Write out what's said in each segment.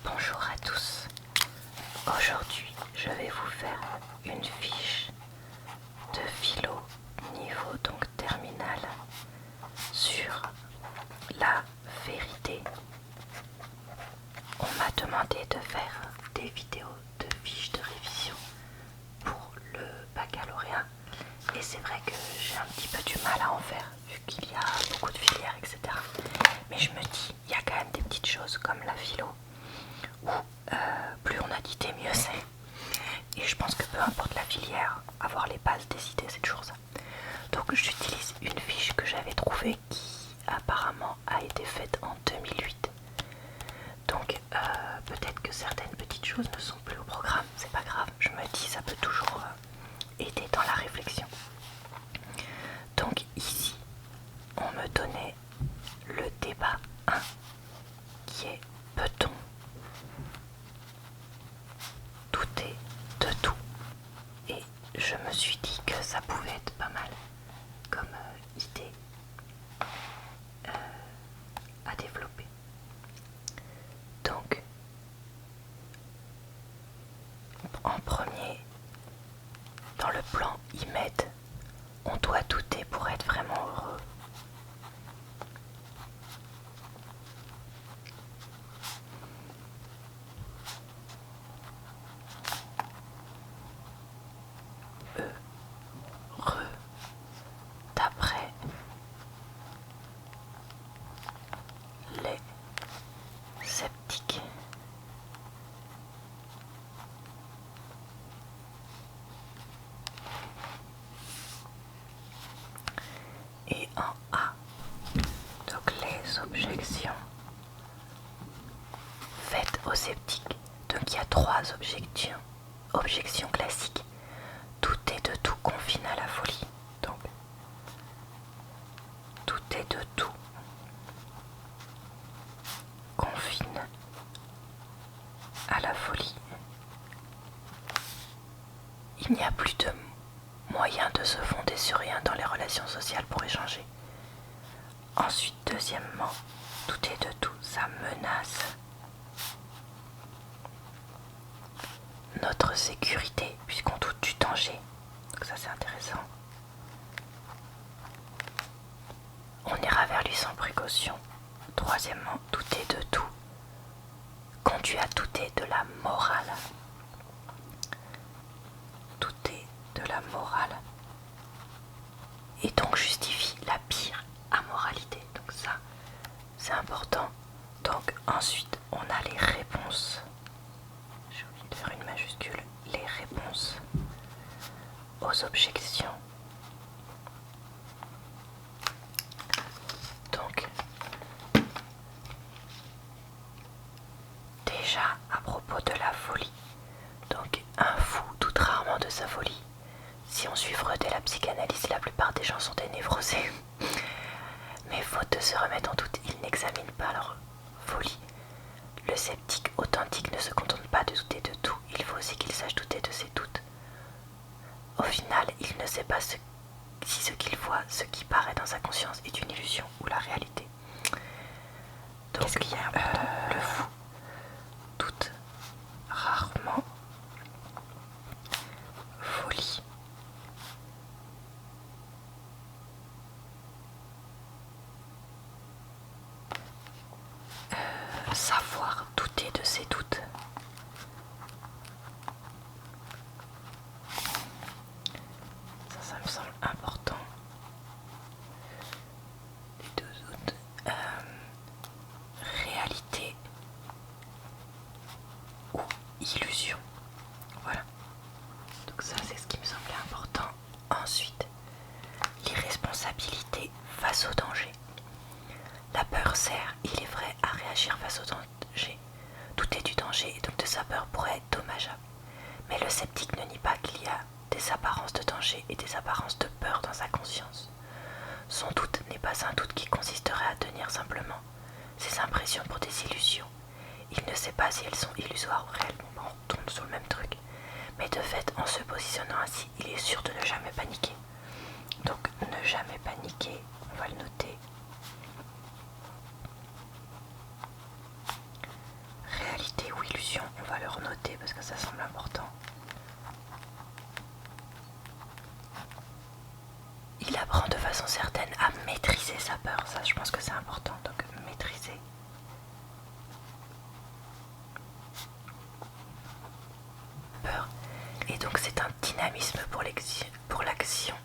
Bonjour à tous. Aujourd'hui, je vais vous faire une fiche de philo niveau donc terminal sur la vérité. On m'a demandé de faire des vidéos de fiches de révision pour le baccalauréat et c'est vrai que j'ai un petit peu du mal à en faire vu qu'il y a beaucoup de filières, etc. Mais je me dis, il y a quand même des petites choses comme la philo où plus on a d'idées, mieux c'est. Et je pense que peu importe la filière, avoir les bases des idées, c'est toujours ça. Donc j'utilise une fiche que j'avais trouvée qui apparemment a été faite en 2008. Donc peut-être que certaines petites choses ne sont plus au programme, c'est pas grave. Je me dis ça peut toujours aider dans la réflexion. Donc ici, on me donnait le débat 1 qui est peut-on douter de tout? Et je me suis dit que ça pouvait être pas mal comme idée à développer. Donc, en premier, dans le plan, ils mettent on doit douter pour être vraiment heureux. Heureux d'après les sceptiques. Et en A, donc les objections faites aux sceptiques. Donc il y a 3 objections. Objection classique, douter de tout confine à la folie. Donc, douter de tout confine à la folie. Il n'y a plus de moyen de se fonder sur rien dans les relations sociales pour échanger. Ensuite, deuxièmement, douter de tout, ça menace notre sécurité puisqu'on doute du danger. Donc ça c'est intéressant. On ira vers lui sans précaution. Troisièmement, douter de tout conduit à douter de la morale. Douter de la morale et donc justifie la pire amoralité. Donc ça, c'est important. Donc ensuite, on a les réponses. J'ai oublié de faire une majuscule. Les réponses aux objections. Donc, déjà à propos de la folie. Donc, un fou doute rarement de sa folie. Si on suit Freud et la psychanalyse, la plupart des gens sont des névrosés. Mais faute de se remettre en doute, ils n'examinent pas leur folie. Le sceptique authentique ne se contente pas de douter de tout, il faut aussi qu'il sache douter de ses doutes. Au final, il ne sait pas si ce qu'il voit, ce qui paraît dans sa conscience est une illusion ou la réalité. Donc, qu'est-ce qu'il y a le fou doute rarement. Folie. Savoir douter de ses doutes. Ça me semble important. Les 2 doutes. Réalité ou illusion. Voilà. Donc ça c'est ce qui me semblait important. Ensuite, l'irresponsabilité face au danger. La peur sert, il est vrai, à réagir face au danger. Douter du danger et donc de sa peur pourrait être dommageable. Mais le sceptique ne nie pas qu'il y a des apparences de danger et des apparences de peur dans sa conscience. Son doute n'est pas un doute qui consisterait à tenir simplement ses impressions pour des illusions. Il ne sait pas si elles sont illusoires ou réelles. Bon, on tourne sur le même truc. Mais de fait, en se positionnant ainsi, il est sûr de ne jamais paniquer. Donc, ne jamais paniquer, on va le noter. Réalité ou noter parce que ça semble important. Il apprend de façon certaine à maîtriser sa peur. Ça, je pense que c'est important. Donc, maîtriser. Peur. Et donc, c'est un dynamisme pour l'action.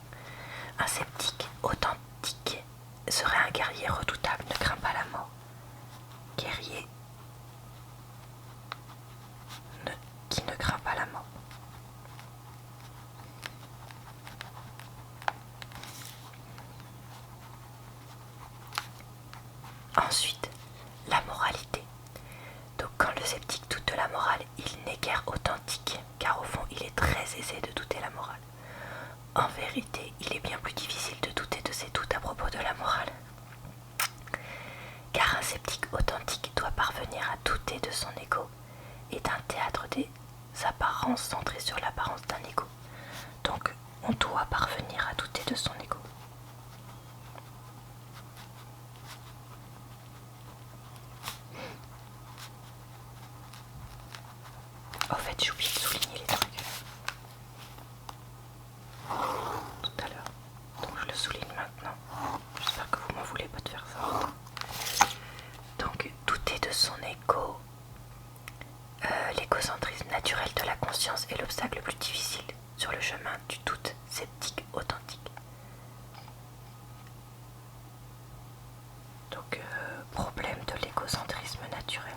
Un sceptique authentique serait un guerrier redoutable, ne craint pas la mort. Guerrier qui ne craint pas la mort. Ensuite, la moralité. Donc quand le sceptique doute de la morale, il n'est guère authentique, car au fond il est très aisé de douter la morale. En vérité, il est bien plus difficile de douter de ses doutes à propos de la morale. Car un sceptique authentique doit parvenir à douter de son ego et d'un théâtre des apparences centrées sur l'apparence d'un ego. Donc on doit parvenir à douter de son ego. En fait, j'ai oublié de souligner les trucs tout à l'heure. Donc je le souligne maintenant. J'espère que vous m'en voulez pas de faire ça. Donc douter de son ego. L'égocentrisme naturel de la conscience est l'obstacle le plus difficile sur le chemin du doute sceptique authentique. Donc problème de l'égocentrisme naturel.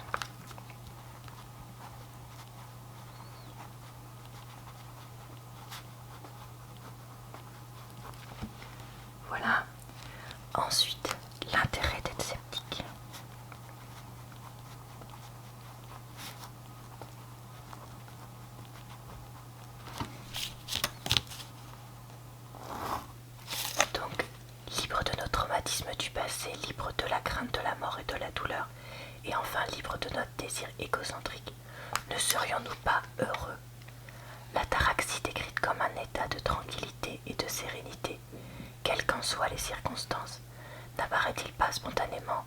Voilà. Ensuite, l'intérêt d'être sceptique. Donc, libre de nos traumatismes du passé, libre de la crainte de la mort et de la douleur, et enfin libre de notre désir égocentrique, ne serions-nous pas heureux? L'ataraxie décrite comme un état de tranquillité et de sérénité, quelles qu'en soient les circonstances, n'apparaît-il pas spontanément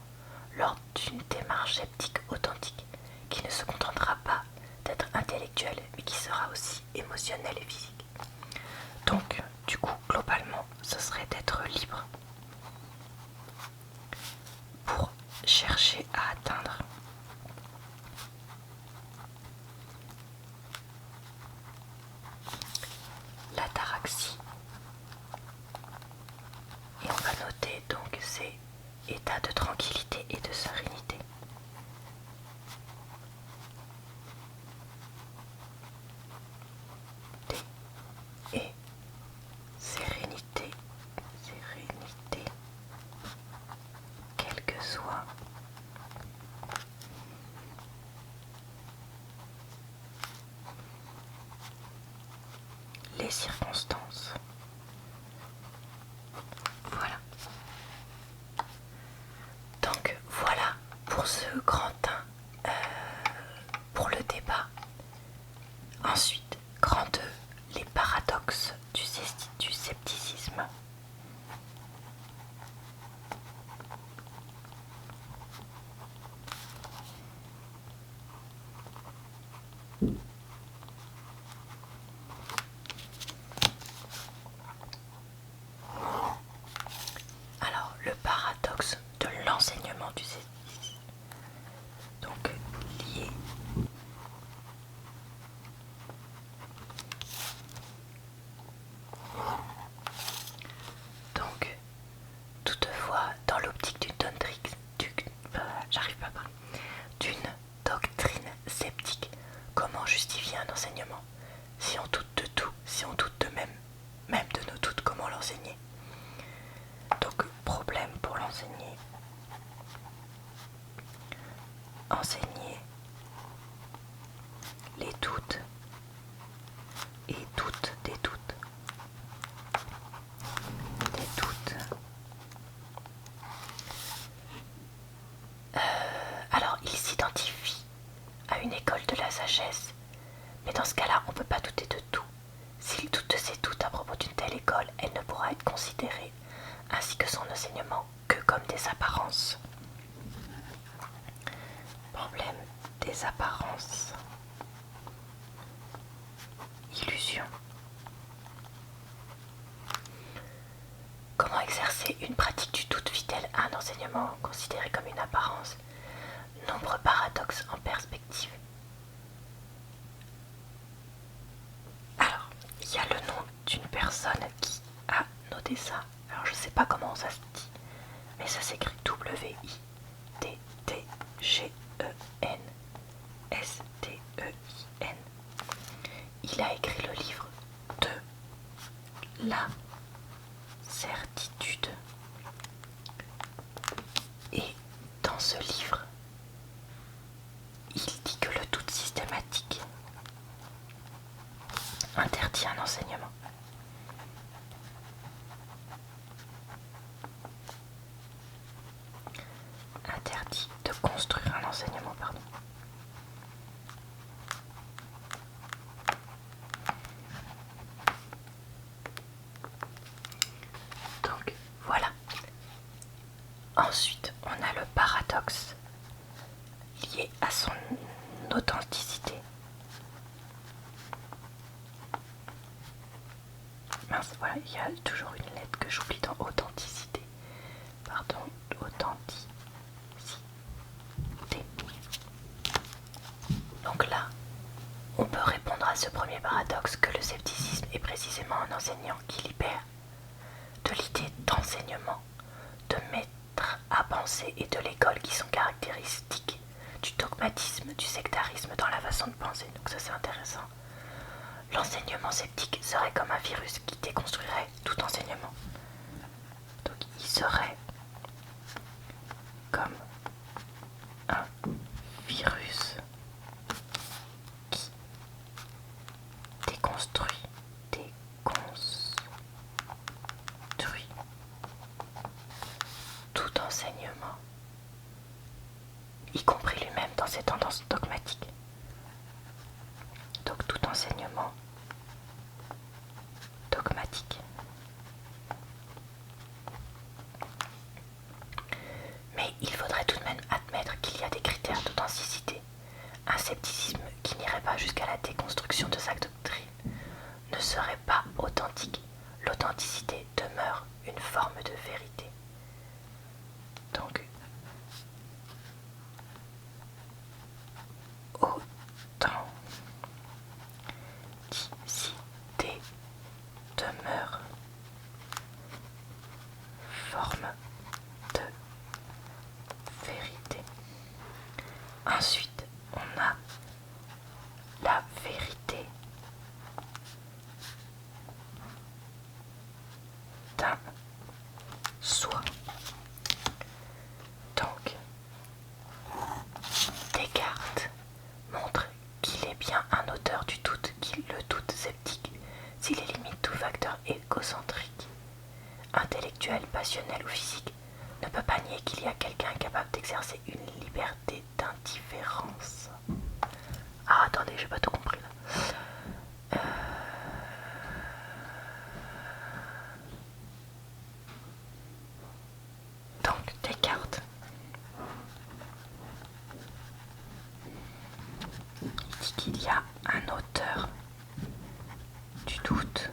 lors d'une démarche sceptique authentique qui ne se contentera pas d'être intellectuelle mais qui sera aussi émotionnelle et physique? Donc, du coup, globalement, ce serait d'être libre pour chercher à atteindre l'ataraxie. Et on va noter donc ces états de tranquillité et de sérénité. Et sérénité, quelle que soit les circonstances. Voilà. Donc voilà pour ce grand 1 pour le débat. Ensuite, grand 2, les paradoxes du scepticisme. Alors, le paradoxe de l'enseignement du scepticisme. Donc, lié donc, toutefois, dans l'optique d'une doctrine sceptique, comment justifier un enseignement? Si on doute de tout, si on doute de même de nos doutes, comment l'enseigner? Donc, problème pour l'enseigner. Enseigner les doutes et doutes des doutes. Des doutes. Alors, il s'identifie à une école de la sagesse, mais dans ce cas-là, on ne peut pas douter de tout. S'il doute de ses doutes à propos d'une telle école, elle ne pourra être considérée, ainsi que son enseignement, que comme des apparences. Problème des apparences. personne qui a noté ça. Alors je sais pas comment ça se dit, mais ça s'écrit W-I-T-T-G-E-N-S-T-E-I-N. Il a écrit le livre de la certitude. Et dans ce livre, il dit que le doute systématique interdit un enseignement. Interdit de construire un enseignement, pardon. Donc voilà. Ensuite, on a le paradoxe lié à son authenticité. Mince, voilà, il y a toujours une lettre que j'oublie dans authenticité. Pardon, authenticité. Donc là, on peut répondre à ce premier paradoxe que le scepticisme est précisément un enseignant qui libère de l'idée d'enseignement, de maître à penser et de l'école qui sont caractéristiques du dogmatisme, du sectarisme dans la façon de penser. Donc ça c'est intéressant. L'enseignement sceptique serait comme un virus qui déconstruirait tout enseignement. Donc il serait comme un virus qui déconstruit tout enseignement, y compris lui-même dans ses tendances dogmatiques. Donc tout enseignement dogmatique. Mais il faudrait tout de même admettre qu'il y a des critères d'authenticité. Un scepticisme qui n'irait pas jusqu'à la déconstruction de sa doctrine ne serait pas authentique. L'authenticité demeure une forme de vérité. Donc, authenticité demeure forme de vérité. Ensuite, on a la vérité d'un soi. Donc, Descartes montre qu'il est bien un auteur du doute, qu'il le doute sceptique, s'il élimine tout facteur égocentrique, intellectuel, passionnel ou physique, ne peut pas nier qu'il y a quelqu'un capable d'exercer une liberté d'indifférence. Ah, attendez, j'ai pas tout compris là. Donc, Descartes, il dit qu'il y a un auteur du doute,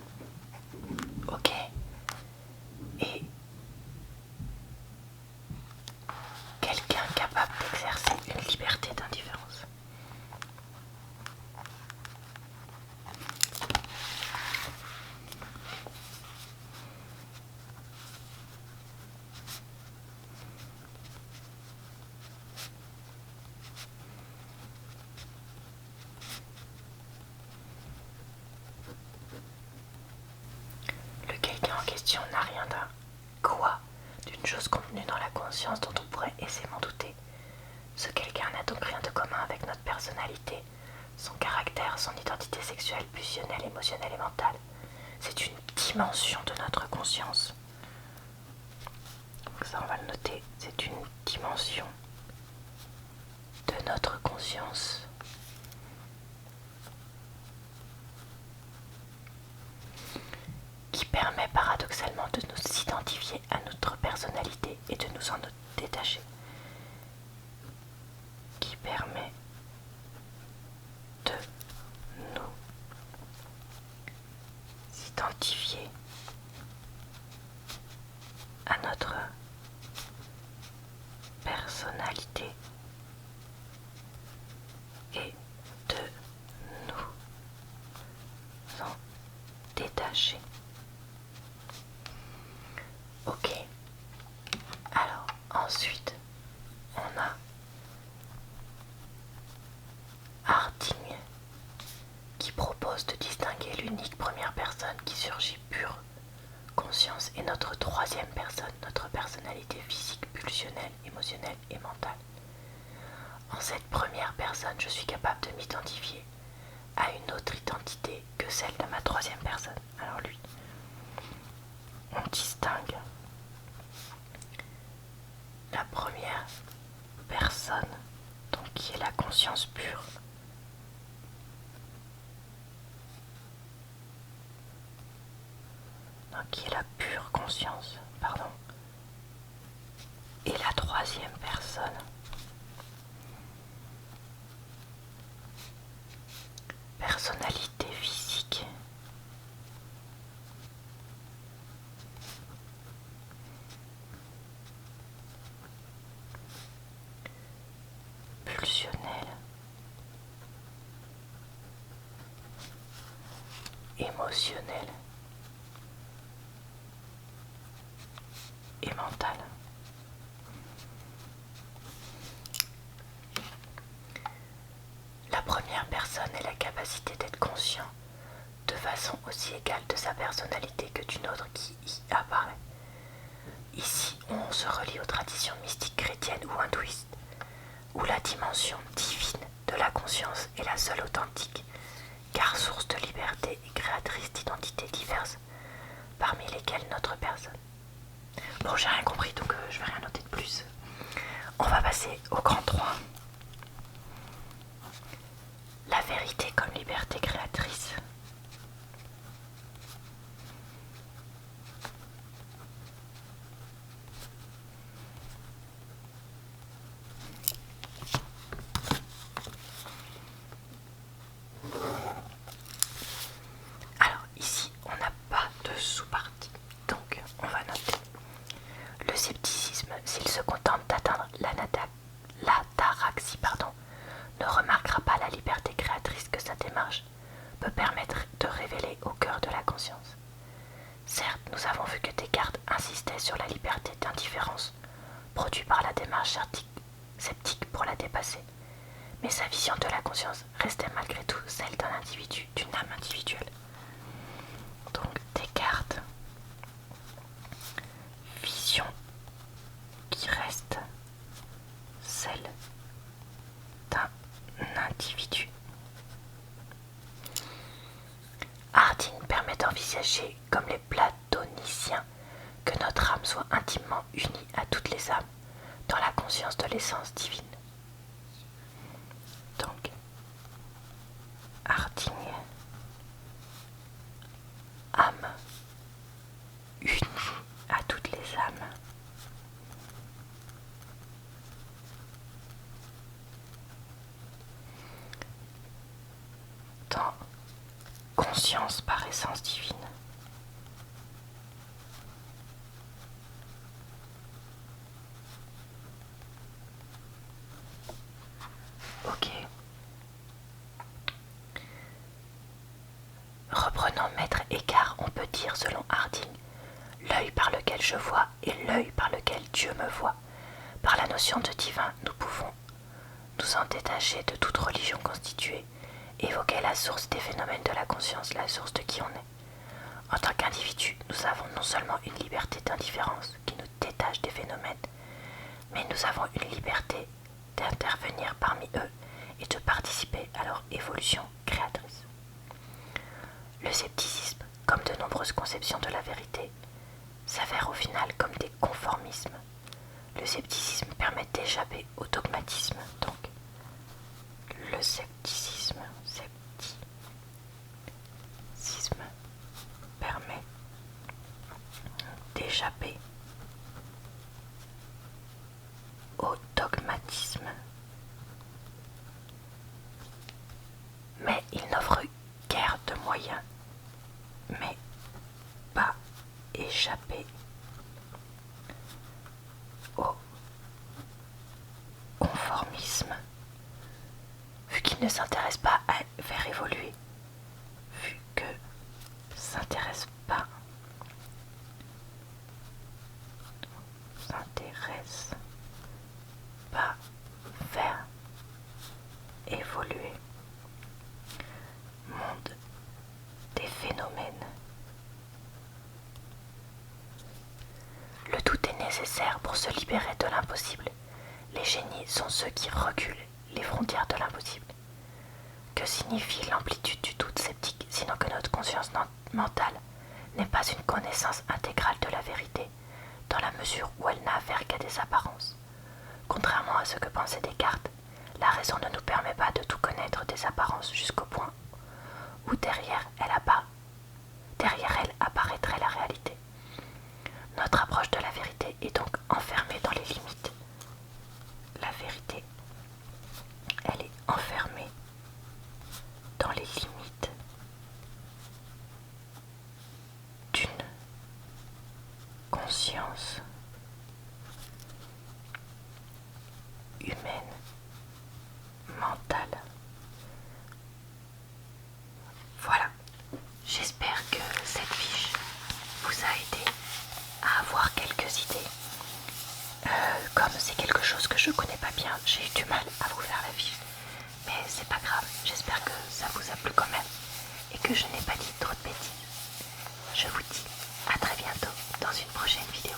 ok, et quelqu'un capable d'exercer une liberté d'indifférence. Le quelqu'un en question n'a rien d'un quoi, d'une chose contenue dans la conscience dont on pourrait aisément douter. Ce quelqu'un n'a donc rien de commun avec notre personnalité, son caractère, son identité sexuelle, pulsionnelle, émotionnelle et mentale. C'est une dimension de notre conscience. Donc ça, on va le noter. C'est une dimension de notre conscience. Qui permet paradoxalement de nous identifier à notre personnalité et de nous en détacher. Qui permet de nous identifier à notre personnalité et de nous en détacher. surgit pure conscience est notre troisième personne, notre personnalité physique, pulsionnelle, émotionnelle et mentale. En cette première personne, je suis capable de m'identifier à une autre identité que celle de ma troisième personne. Alors lui, on distingue la première personne, donc qui est la conscience pure, donc qui est la pure conscience, pardon, et la troisième personne, personnalité physique, pulsionnelle, émotionnelle et mentale. La première personne est la capacité d'être conscient de façon aussi égale de sa personnalité que d'une autre qui y apparaît. Ici, on se relie aux traditions mystiques chrétiennes ou hindouistes, où la dimension divine de la conscience est la seule authentique, car source de liberté et créatrice d'identités diverses, parmi lesquelles notre personne. Bon, j'ai rien compris, donc je vais rien noter de plus. On va passer au grand 3. La vérité comme liberté créatrice. Alors ici, on n'a pas de sous-partie, donc on va noter. Le scepticisme, s'il se contente d'atteindre l'ataraxie, ne remarquera pas la liberté créatrice que sa démarche peut permettre de révéler au cœur de la conscience. Certes, nous avons vu que Descartes insistait sur la liberté d'indifférence produite par la démarche sceptique pour la dépasser, mais sa vision de la conscience restait malgré tout celle d'un individu, d'une âme individuelle. Donc Descartes, vision qui reste celle d'un individu. Harding permet d'envisager, comme les platoniciens, que notre âme soit intimement unie à toutes les âmes dans la conscience de l'essence divine. Donc, Harding, âme unie à toutes les âmes. Dans conscience par essence divine. Ok. Reprenant Maître Eckhart, on peut dire selon Harding, l'œil par lequel je vois est l'œil par lequel Dieu me voit. Par la notion de divin, nous pouvons nous en détacher de toute religion constituée, évoquer la source des phénomènes de la conscience, la source de qui on est. En tant qu'individu, nous avons non seulement une liberté d'indifférence qui nous détache des phénomènes, mais nous avons une liberté d'intervenir parmi eux et de participer à leur évolution créatrice. Le scepticisme, comme de nombreuses conceptions de la vérité, s'avère au final comme des conformismes. Le scepticisme permet d'échapper au dogmatisme, donc le scepticisme permet d'échapper au dogmatisme, mais il n'offre guère de moyens, mais pas échapper au conformisme, vu qu'il ne s'intéresse pas à faire évoluer, vu que s'intéresse pas faire évoluer monde des phénomènes nécessaire pour se libérer de l'impossible. Les génies sont ceux qui reculent les frontières de l'impossible. Que signifie l'amplitude du doute sceptique, sinon que notre conscience mentale n'est pas une connaissance intégrale de la vérité, dans la mesure où elle n'a affaire qu'à des apparences. Contrairement à ce que pensait Descartes, la raison ne nous permet pas de tout connaître des apparences jusqu'au point où derrière elle apparaîtrait la réalité. Notre approche de la vérité est donc enfermée dans les limites. La vérité, elle est enfermée dans les limites d'une conscience humaine, mentale. Voilà, j'espère que cette fiche vous a aidé à avoir quelques idées. Comme c'est quelque chose que je connais pas bien, j'ai eu du mal à vous faire la fiche. Mais c'est pas grave, j'espère que ça vous a plu quand même et que je n'ai pas dit trop de bêtises. Je vous dis à très bientôt dans une prochaine vidéo.